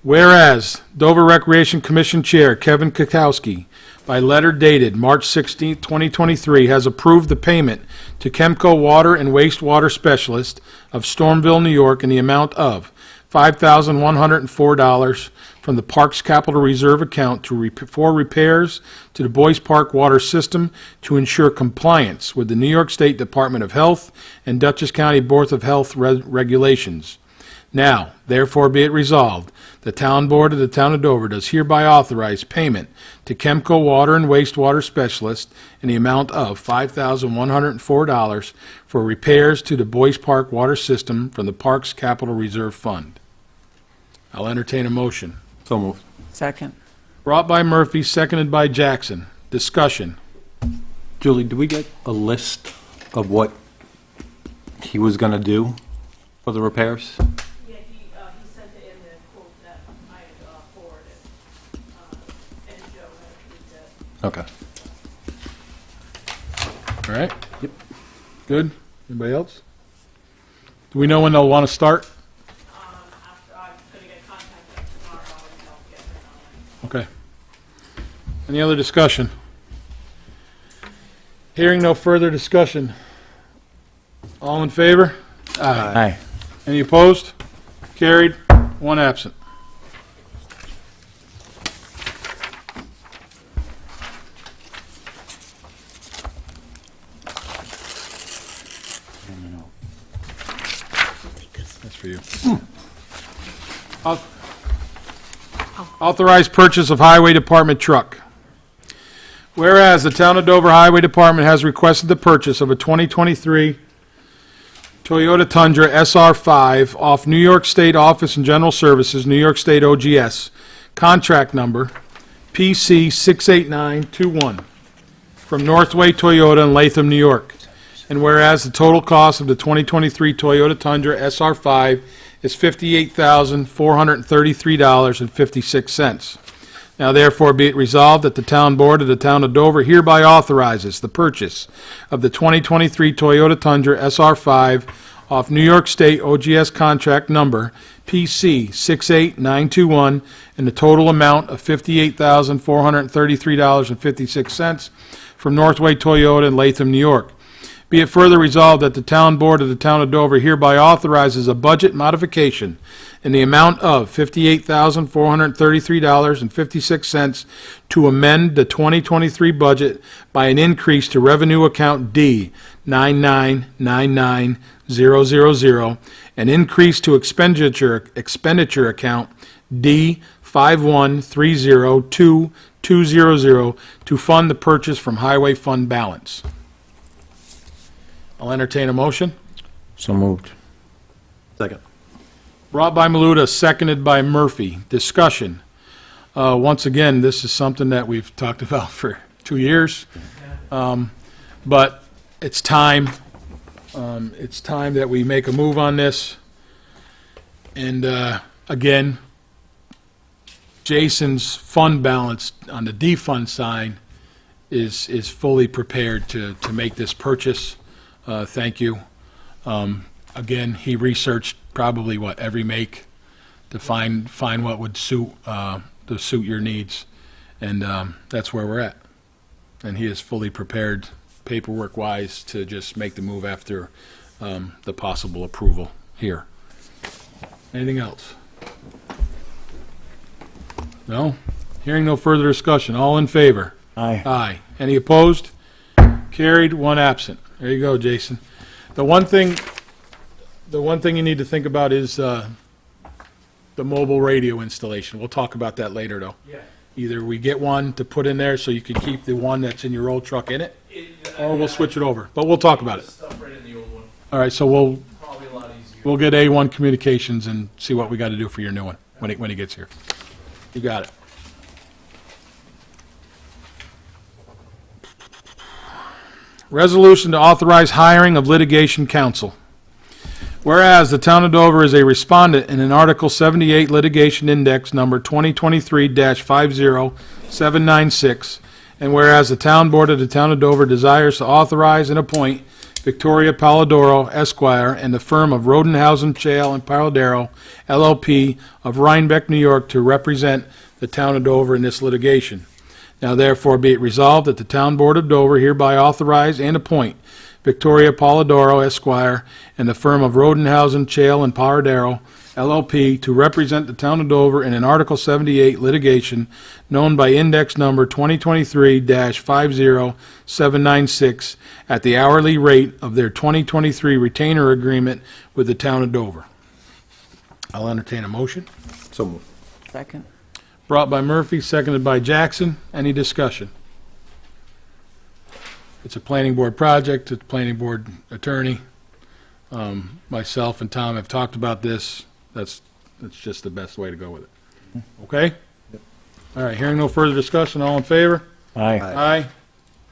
Whereas Dover Recreation Commission Chair Kevin Kukowski, by letter dated March 16, 2023, has approved the payment to Chemco Water and Wastewater Specialist of Stormville, New York, in the amount of $5,104 from the Parks Capital Reserve account for repairs to the Boys Park water system to ensure compliance with the New York State Department of Health and Dutchess County Board of Health regulations. Now, therefore be it resolved, the Town Board of the Town of Dover does hereby authorize payment to Chemco Water and Wastewater Specialist in the amount of $5,104 for repairs to the Boys Park water system from the Parks Capital Reserve Fund. I'll entertain a motion. So moved. Second. Brought by Murphy, seconded by Jackson. Discussion. Julie, did we get a list of what he was going to do for the repairs? Yeah, he sent it in the quote that I had forwarded, and Joe had approved it. All right? Yep. Good. Anybody else? Do we know when they'll want to start? After, I'm gonna get contacted tomorrow and they'll get it on. Okay. Any other discussion? Hearing no further discussion. All in favor? Aye. Any opposed? Carried. One absent. That's for you. Authorized purchase of Highway Department truck. Whereas the Town of Dover Highway Department has requested the purchase of a 2023 Toyota Tundra SR5 off New York State Office and General Services, New York State OGS, contract number PC68921, from Northway Toyota in Latham, New York. And whereas the total cost of the 2023 Toyota Tundra SR5 is $58,433.56. Now therefore be it resolved that the Town Board of the Town of Dover hereby authorizes the purchase of the 2023 Toyota Tundra SR5 off New York State OGS contract number PC68921 in the total amount of $58,433.56 from Northway Toyota in Latham, New York. Be it further resolved that the Town Board of the Town of Dover hereby authorizes a budget modification in the amount of $58,433.56 to amend the 2023 budget by an increase to revenue account D 9999000, an increase to expenditure account D 5130200 to fund the purchase from highway fund balance. I'll entertain a motion. So moved. Second. Brought by Maluta, seconded by Murphy. Discussion. Once again, this is something that we've talked about for 2 years. But it's time. It's time that we make a move on this. And again, Jason's fund balance on the defund side is fully prepared to make this purchase. Thank you. Again, he researched probably every make to find what would suit your needs, and that's where we're at. And he is fully prepared, paperwork-wise, to just make the move after the possible approval here. Anything else? No? Hearing no further discussion. All in favor? Aye. Aye. Any opposed? Carried, one absent. There you go, Jason. The one thing you need to think about is the mobile radio installation. We'll talk about that later, though. Yeah. Either we get one to put in there so you can keep the one that's in your old truck in it, or we'll switch it over. But we'll talk about it. Stuff right in the old one. All right, so we'll Probably a lot easier. We'll get A1 Communications and see what we got to do for your new one when he gets here. You got it. Resolution to authorize hiring of litigation counsel. Whereas the Town of Dover is a respondent in an Article 78 litigation index number 2023-50796, and whereas the Town Board of the Town of Dover desires to authorize and appoint Victoria Polidoro Esquire, and the firm of Rodenhausen, Shale, and Polidoro, LLP of Rhinebeck, New York, to represent the town of Dover in this litigation. Now therefore be it resolved that the Town Board of Dover hereby authorize and appoint Victoria Polidoro Esquire and the firm of Rodenhausen, Shale, and Polidoro, LLP, to represent the town of Dover in an Article 78 litigation known by index number 2023-50796 at the hourly rate of their 2023 retainer agreement with the town of Dover. I'll entertain a motion. So moved. Second. Brought by Murphy, seconded by Jackson. Any discussion? It's a planning board project. It's planning board attorney. Myself and Tom have talked about this. That's just the best way to go with it. Okay? All right, hearing no further discussion, all in favor? Aye. Aye.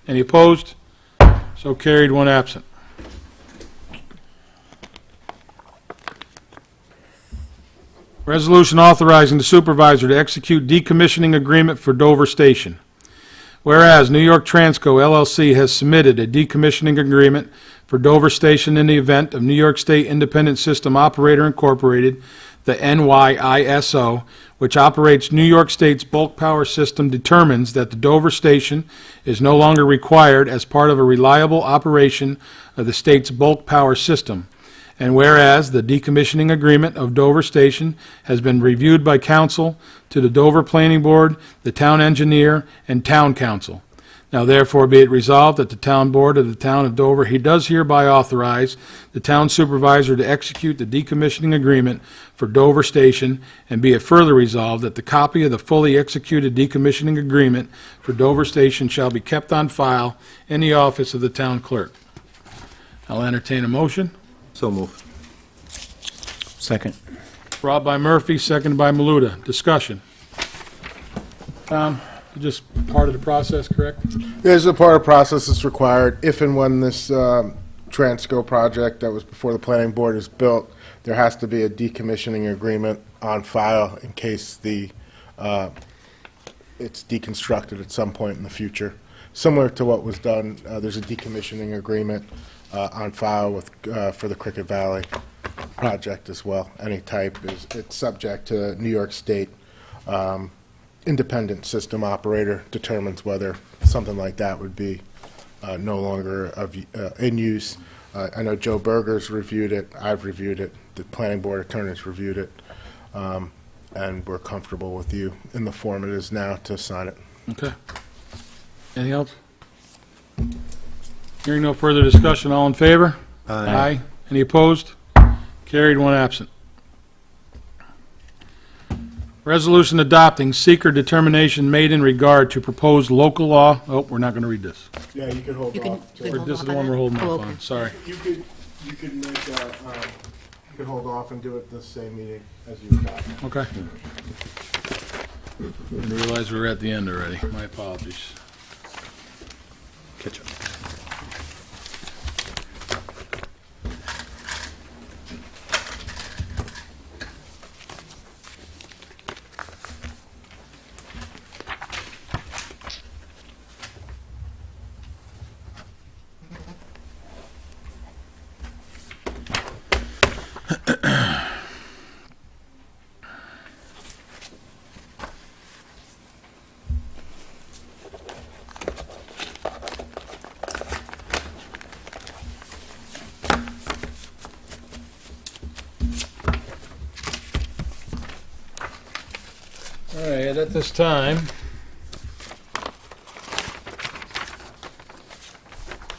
Any opposed? So carried, one absent. Resolution authorizing the supervisor to execute decommissioning agreement for Dover Station. Whereas New York Transco LLC has submitted a decommissioning agreement for Dover Station in the event of New York State Independent System Operator Incorporated, the NYISO, which operates New York State's bulk power system, determines that the Dover Station is no longer required as part of a reliable operation of the state's bulk power system. And whereas the decommissioning agreement of Dover Station has been reviewed by council to the Dover Planning Board, the town engineer, and town council. Now therefore be it resolved that the town board of the town of Dover, he does hereby authorize the town supervisor to execute the decommissioning agreement for Dover Station, and be it further resolved that the copy of the fully executed decommissioning agreement for Dover Station shall be kept on file in the office of the town clerk. I'll entertain a motion. So moved. Second. Brought by Murphy, seconded by Maluta. Discussion. Tom, just part of the process, correct? There's a part of the process that's required. If and when this Transco project that was before the planning board is built, there has to be a decommissioning agreement on file in case it's deconstructed at some point in the future. Similar to what was done, there's a decommissioning agreement on file with for the Cricket Valley project as well. Any type it's subject to New York State independent system operator determines whether something like that would be no longer in use. I know Joe Berger's reviewed it. I've reviewed it. The planning board attorneys reviewed it, and we're comfortable with you in the form it is now to sign it. Okay. Anything else? Hearing no further discussion, all in favor? Aye. Any opposed? Carried, one absent. Resolution adopting seeker determination made in regard to proposed local law. Oh, we're not going to read this. Yeah, you could hold You can- off. you can hold This off is the on one that? we're holding Oh, off okay. on, sorry. You could make you could hold off and do it the same meeting as you got. Okay. Didn't realize we were at the end already. My apologies. Catch up. All right, at this time,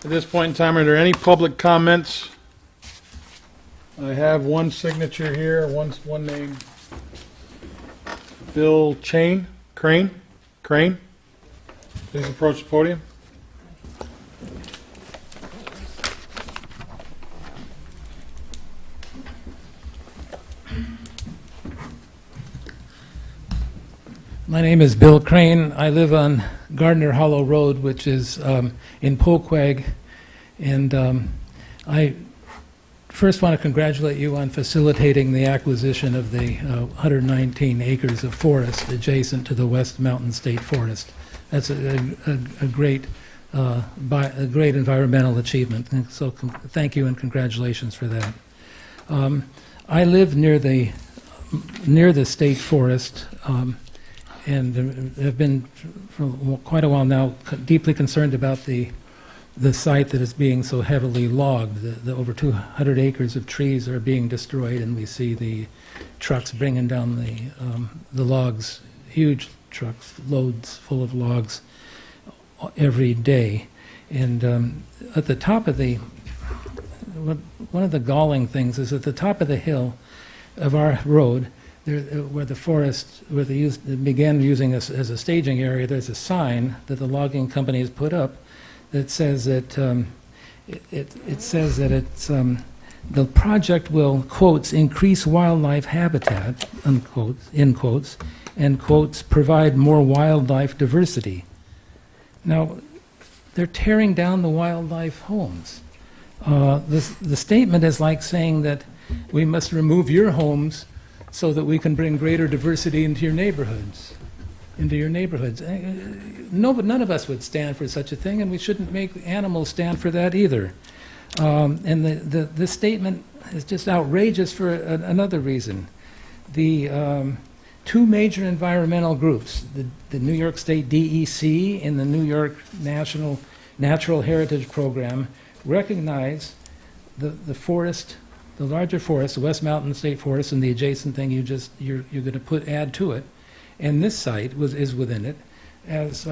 at this point in time, are there any public comments? I have one signature here, one name. Bill Crane. Please approach the podium. My name is Bill Crane. I live on Gardner Hollow Road, which is in Poquag. And I first want to congratulate you on facilitating the acquisition of the 119 acres of forest adjacent to the West Mountain State Forest. That's a great by a great environmental achievement. And so thank you and congratulations for that. I live near the state forest, and have been for quite a while now deeply concerned about the site that is being so heavily logged. The over 200 acres of trees are being destroyed, and we see the trucks bringing down the logs, huge trucks, loads full of logs every day. And at the top of one of the galling things is at the top of the hill of our road, there, where the forest, where they began using this as a staging area, there's a sign that the logging company has put up that says that it says that it's the project will, quotes, increase wildlife habitat, unquote, in quotes, and quotes, provide more wildlife diversity. Now, they're tearing down the wildlife homes. The statement is like saying that we must remove your homes so that we can bring greater diversity into your neighborhoods. No, but none of us would stand for such a thing, and we shouldn't make animals stand for that either. And this statement is just outrageous for another reason. The two major environmental groups, the New York State DEC and the New York National Natural Heritage Program, recognize the forest, the larger forest, the West Mountain State Forest, and the adjacent thing you're going to add to it, and this site is within it, as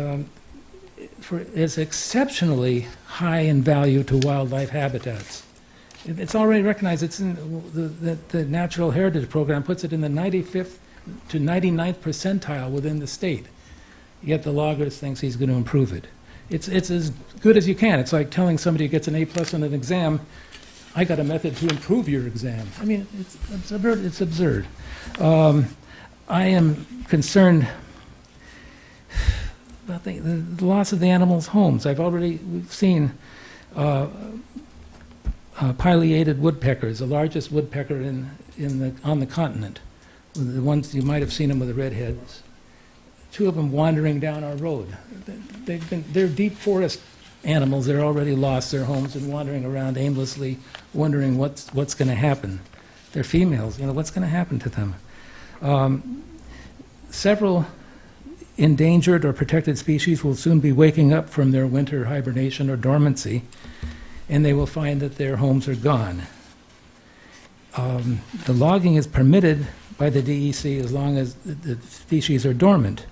exceptionally high in value to wildlife habitats. It's already recognized. It's in the Natural Heritage Program puts it in the 95th to 99th percentile within the state. Yet the loggers thinks he's going to improve it. It's as good as you can. It's like telling somebody who gets an A+ on an exam, I got a method to improve your exam. I mean, it's absurd. I am concerned about the loss of the animals' homes. We've seen pileated woodpeckers, the largest woodpecker on the continent. The ones you might have seen them with the red heads. Two of them wandering down our road. They're deep forest animals. They're already lost their homes and wandering around aimlessly, wondering what's going to happen. They're females. What's going to happen to them? Several endangered or protected species will soon be waking up from their winter hibernation or dormancy, and they will find that their homes are gone. The logging is permitted by the DEC as long as the species are dormant.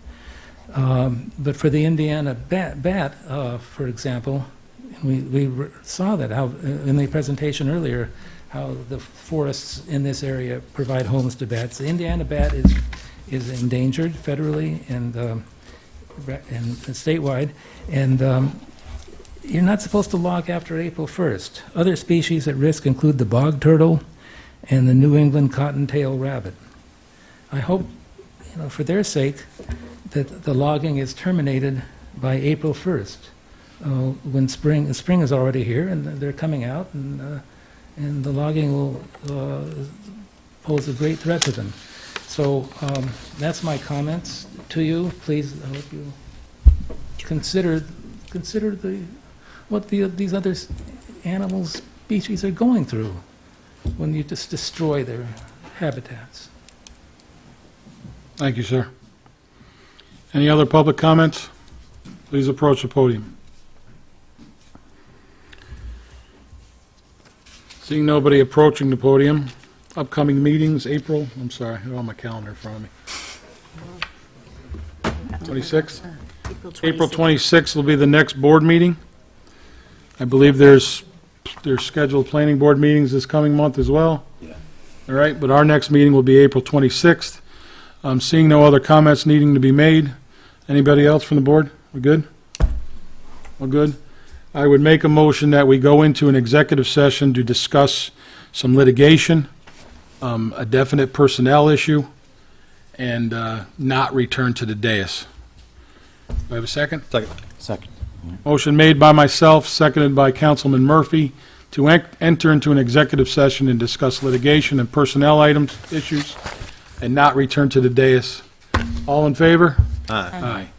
But for the Indiana bat, for example, we saw that how in the presentation earlier, how the forests in this area provide homes to bats. The Indiana bat is endangered federally and statewide, and you're not supposed to log after April 1st. Other species at risk include the bog turtle and the New England cottontail rabbit. I hope, for their sake, that the logging is terminated by April 1st, when spring is already here, and they're coming out, and the logging will pose a great threat to them. So that's my comments to you. Please, I hope you consider what these other animal species are going through when you just destroy their habitats. Thank you, sir. Any other public comments? Please approach the podium. Seeing nobody approaching the podium, upcoming meetings, I have on my calendar in front of me. 26th? April 26th will be the next board meeting. I believe there's scheduled planning board meetings this coming month as well. Yeah. All right, but our next meeting will be April 26th. Seeing no other comments needing to be made. Anybody else from the board? We good? All good? I would make a motion that we go into an executive session to discuss some litigation, a definite personnel issue, and not return to the dais. Do I have a second? Second. Motion made by myself, seconded by Councilman Murphy, to enter into an executive session and discuss litigation and personnel issues, and not return to the dais. All in favor? Aye.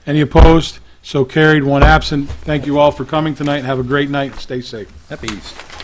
Any opposed? So carried, one absent. Thank you all for coming tonight. Have a great night. Stay safe. Happy East.